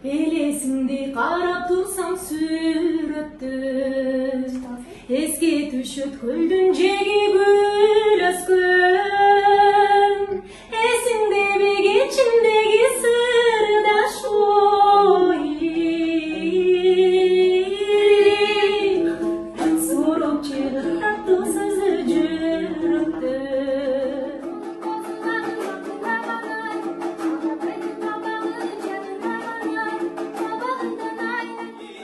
Elesinde karap tursam süröttü. Eski düşüt kölдүн жеги gül öskön. Esinde bir geçimdeki sırdaş oy. Sorup çığır tatlı sözü jüröttü.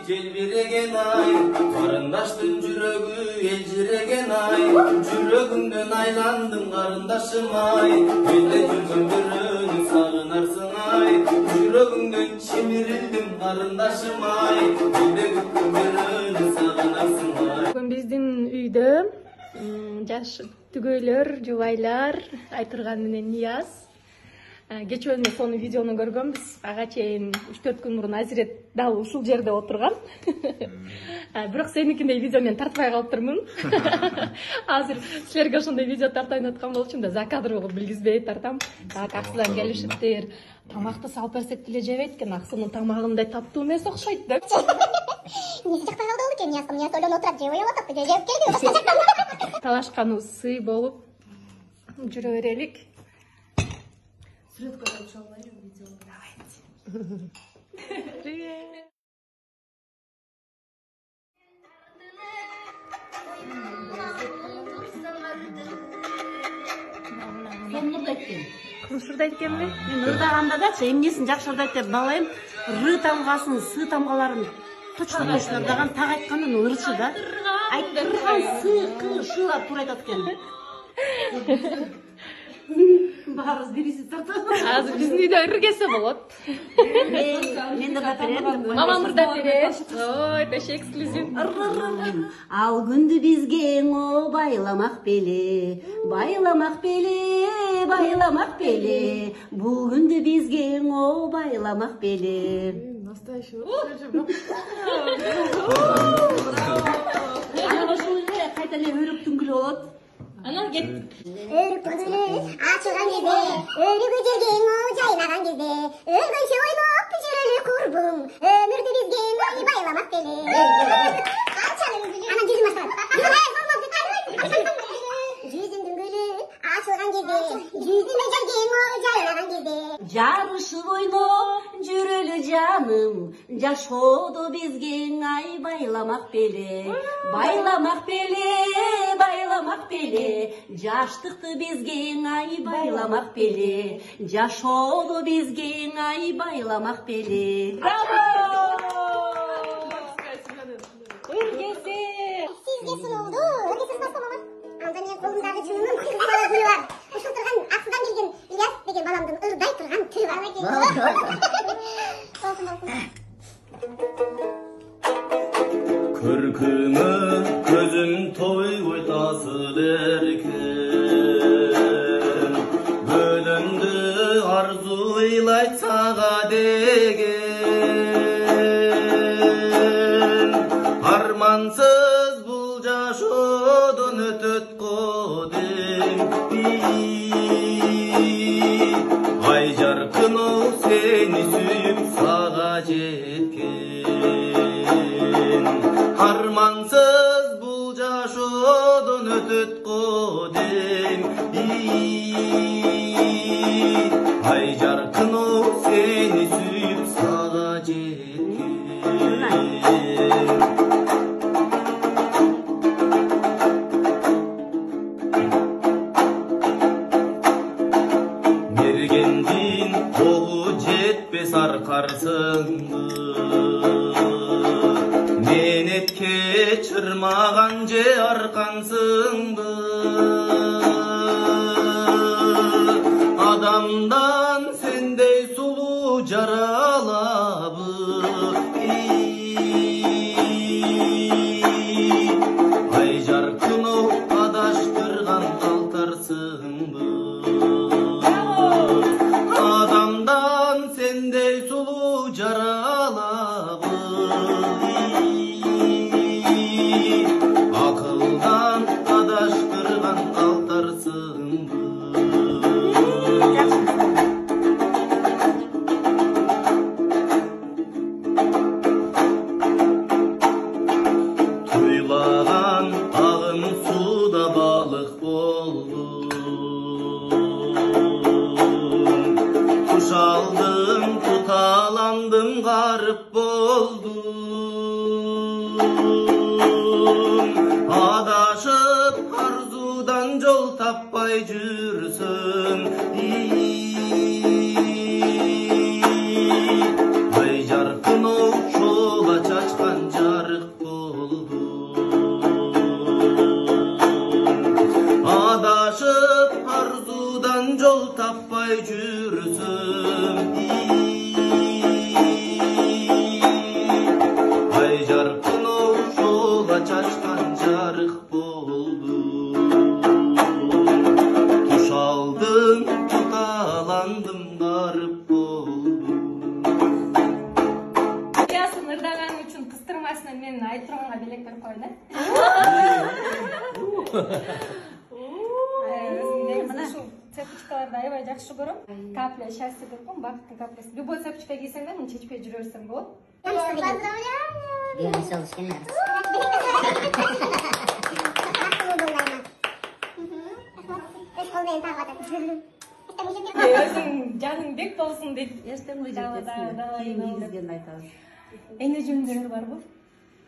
Желбиреген ай, карындаштын жүрөгү элжиреген ай, жүрөгүмдөн айландым карындашым ай, элде жүргөн бирөөнү сагынарсың ай, жүрөгүңдөн чимирилдим карындашым ай, элде күткөн бирөөнү сагынарсың ай. Бүгүн биздин үйдө жаш түгөйлөр, жубайлар Айтырган менен Нияз. Кечээ сонун видеону көргөнбүз. Ага чейин 3-4 күн мурун Азирет дал ушул жерде отурган. Бирок сеникиндей видео мен тартпай калыптырмын. Азыр силерге ошондой видео тартайын аткан болчумун да закадр болуп билгизбей тартам. Так Аксыдан келишиптир. Тамакты салып берсек деле жебейт экен. Аксынын тамагындай таттуу эмес окшойт деп. Эмнеси жакпай калды болду экен? Нияз ойлонуп отурат, жеп атат, жеп келди. Талашканыбыз сый болуп жүрө берелик. Сюжетка начала видео. Давайте. Привет. Курсурдайт экенби? Мен ырдаганда да эмнесин жакшы ырдайт деп балайым. Р тамгасын, С тамгаларын точно ырдаган, так айтканда ырчы да. Айттырган С, К, Шылар туура айтат экен. Баарыбыз бирisi тартат. Азыр биздин үйдө ыргесе болот. Мен да берем. Мамам ырдап берет. Ой, теше эксклюзив. Ал күндү бизге байламак беле, байламак беле, байламак беле. Бул күндү бизге байламак беле. Настоящий. Ана ошол эле кайта эле өрүктүн гүлү болот. Анан кет. Өрүктүн гүлү ачылган кезде, өрүгү жерге жайнаган кезде, өлгөнчө ойноп жүрөлү курбум, өмүрдү бизге байламак беле. Анан жүзүм ачылат. Жүзүмдүн гүлү ачылган кезде, жүзүмө жерге жайнаган кезде. Жарышып ойноп жүрөлү жаным, жашоодо бизге байламак беле, байламак беле, байламак беле. Жаштыкты бизге байламак беле, жашоодо бизге байламак беле. Браво! Ыргесе. Сизге сыноолду ыргесиз бастамама. Анда менин колумдагы жуунун кыйгырмалы гүлү бар. Ушул турган Аксыдан келген Ильяс деген баламдын ырдай турган тили бар. Көркүңө көзүм тойбой тасыдеркен, бөлөндү арзуйлайт сага деген. Армансыз бул жашоодон өтөт кодем. Ай жаркын ол сени сүйүп сага жеткен. Армансыз бул жашоодон өтөт кодем. Ай жаркын ол сени сүйүп сага жеткен. Мергендин огу жетпес аркарсыңды, менетке чырмаган же аркансыңды. Адамдан сендей сулуу жаралабы, ай жаркын ол адаштырган алтарсыңбы. Адамдан сендей сулуу жаралабы, акылдан адаштырган алтарсыңбы. Hatalandım, garip boldum. Adaşıp arzudan yol tapmay жүрсün. Ay jarkın oğuşola çaçkan jarık boldum. Adaşıp arzudan yol tapmay жүрсün. Ay jarkın oğuşola çaçkan jarık boldum. Tuş aldım, tutalandım, garip boldum. Ясын ырдаган үчүн кыстырмасына мен айтып турганга белек берип коеюн э. Ушул цепочкаларды аябай жакшы көрөм. Капля счастья деп коем, бакыттын каплеси. Любой цепочка кийсең да муну чечпей жүрө берсең болот. Белый солнышко надо. Өзүң жаның бек болсун дейт. Эстен негизген айтабыз. Эне жөндөр барбы?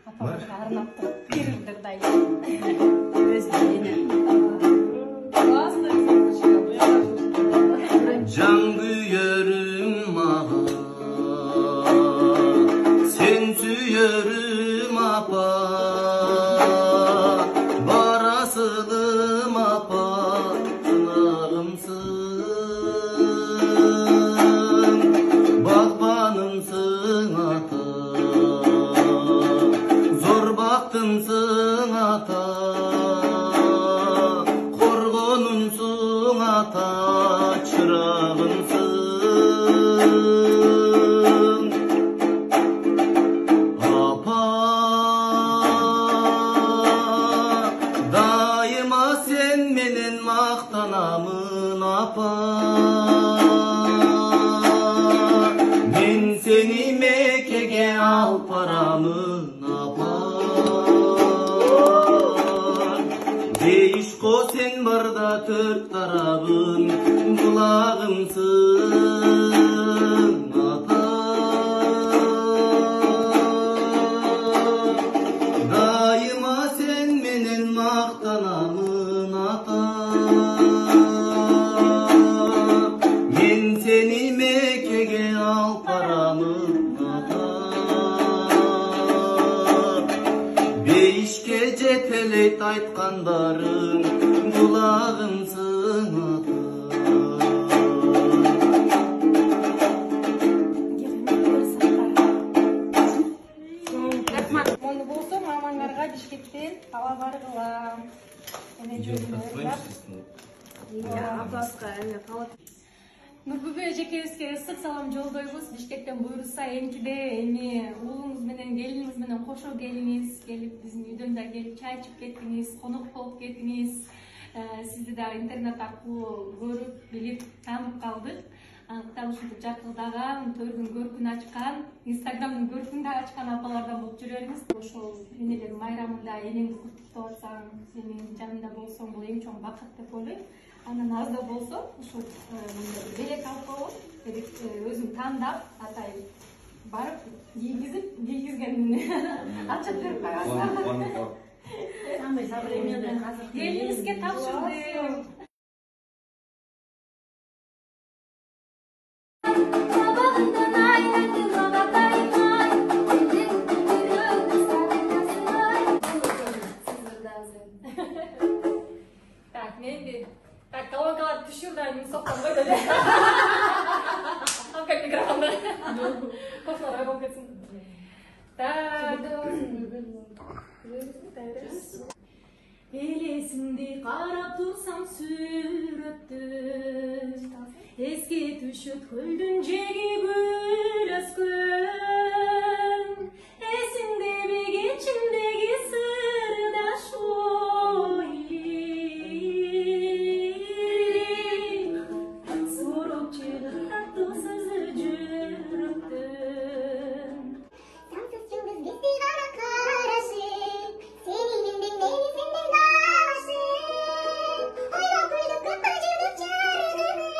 Апаңызга арнап туруп бирилдирдай. Can güyörüm aha, sen süyörüm apa, barasılım apa, sınavımsın, bakbanımsın ata, zor baktımsın ata, korgonumsun ata, çırağımsın. Apa, daima sen menen maqtanamın apa. Men seni Mekke'ge al paramın apa. Değişko sen barda tört tarafın kulağımsın ata. Daima sen menen maqtanamın ata. Men seni Mekke'ge al paramın ata. Beşke jeteleyt aytkandarın kulağımsın ata. Мону болсо мамаңарга Бишкектен ала баргыла. Эне жөндөр. Апаска эне калат. Нурбүбө эжекебизге ысык салам жолдойбуз. Бишкектен буйруса энтиде эми уулуңуз менен келиниңиз менен кошо келиңиз, келип биздин үйдөн да келип чай ичип кеттиңиз, конок болуп кеттиңиз. Сизди да интернет аркылуу көрүп, билип, таанып калдык. Дал ушинтип жакылдаган, төрдүн көркүн ачкан, Инстаграмдын көркүн да ачкан апалардан болуп жүрөрүңүз. Ошол энелер майрамында энеңди куттуктап атсаң, сенин жанында болсоң, бул эң чоң бакыт деп ойлойм. Анан аз да болсо ушул белек алып коюп, өзүң тандап, атай барып кийгизгенин ачып берип коесуң. Самый современный казак. Элиңизге тапшырдым. Так, менди. Так, колонкалар түшүрдөн соктон койду. Алкак микрофонда. Кофлар ойгоп кетсин. Так. Элесиңди карап турсам сүрөттү. Эске түшөт көлдүн жеги гүл өскөн. Эсиңдеби кечимдеги сырдаш ой. Суруп чыгып таттуу сөзү жүрөктөн. Сансыз жұлдыз бесті ғана қарашып, сені менден мені сенден алашып. Ойлап ойлап көкпар жүрдік жарығымыз.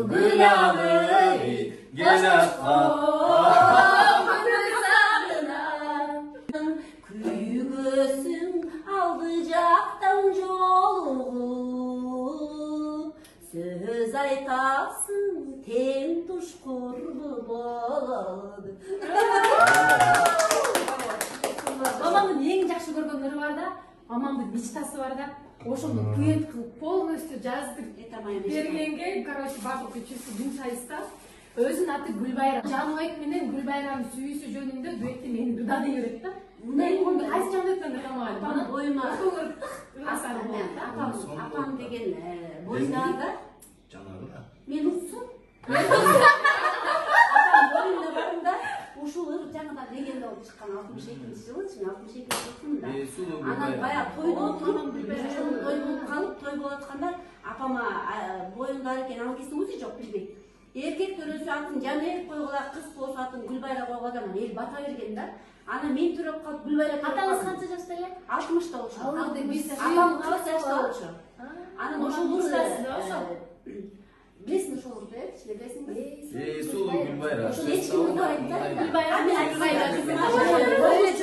gül ağır gel Küygüsün aldıcaktan jolu söz aytasın ten tuş kurbu boladı. Мамамдын эң жакшы көргөнлөрү бар да, мамамдын мечтасы бар да, ошону дуэт кылып полностью жаздырып бергенге, короче, бардык чувство жумшайбыз да. Өзүнүн аты Гүлбайрам. Жаныбек менен Гүлбайрамдын сүйүүсү жөнүндө дуэтти мени Дуда дей берет да. Мындай кайсы Жаныбектен да камаган. Бана боюма асар болот да. апам деген боюнда жанагы да мен уксум. Апам боюнда барымда ушул жаңыдан легенда болуп чыккан 62-жылы, 62-жылында. Анан баягы тойдо отуруп, той болуп калып, той болуп атканда апама боюндар экен, ал кезде өзү жок билбейт. Эркек төрөсү атын Жаныбек койгула, кыз болсо атын Гүлбайра койгодан эл бата берген да. Анан мен төрөп калып Гүлбайра. Атаңыз канча жашта эле? 60-та болчу. Апам 40 жашта болчу. Анан ошол билесиң ошол билесиңби? сулуу Гүлбайра. Ошол эч ким уктабайт да. Гүлбайра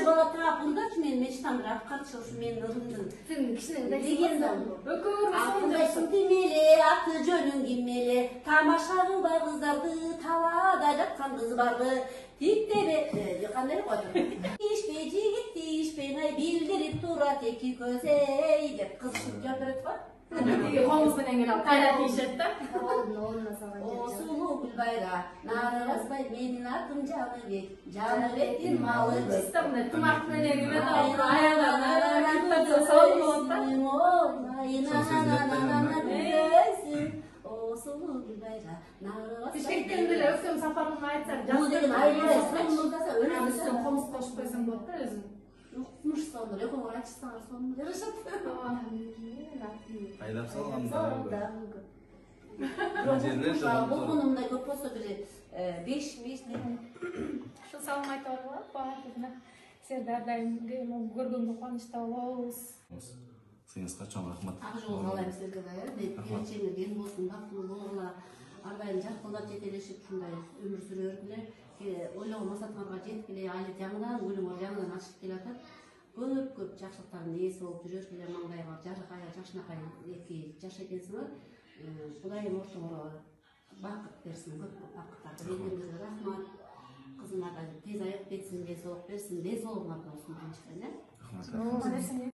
бала таап ундачы мен мечтамды аткарчы ушу менин ырымдын. Сен кичине Легенда. Өкөрмөсөң Тимеле, аты жөнүң кимеле, тамаша кылбай кыздарды, талаада жаткан кыз барды. Тиктебе, кандай койду? Тиишпей жигит, тиишпей ай билдирип турат эки көз эй деп кыз жооп берет го. Комуз менен келип кайра тийишет да. О сулуу Гүлбайра, нары баспай менин атым Жаныбек, Жаныбектин малы Системде тымак менен эме да аялдар салып болот да. О сулуу Гүлбайра, нары баспай Бишкектен деле өксөм сапарымды айтсам, бул деген айылда сонундаса өксөм комуз кошуп койсоң болот да өзүң. Укмуш сонду, экөңөр айтышсаңар сонун жарашат. кайдап салганда Бул күнү мындай көп болсо бир 5 Ушул салым айта албайбы? Баатына силерди ар дайым көргөнгө кубанычта болобуз. сиңиз качан рахмат. ак жол каалайм силерге да, келечегиңер кең болсун, бактылуу болгула, ар дайым жаккылдап жетелешип ушундай өмүр сүрө бергиле, ойлогон максатыңарга жеткиле, айлы жаңыдан гүлүңөр жаңыдан ачып келатат. Көп жакшылыктардын ээси болуп жүрө бергиле, маңдайга жарыкай, жакшынакай эки жаш экенсиңер. Кудайым ортоңорго бакыт берсин, көп бакыттарды бергениңизге рахмат. Кызыңар да тез айыгып кетсин, денсаулык берсин, денсаулыгыңар болсун, тынчтен, Рахмат.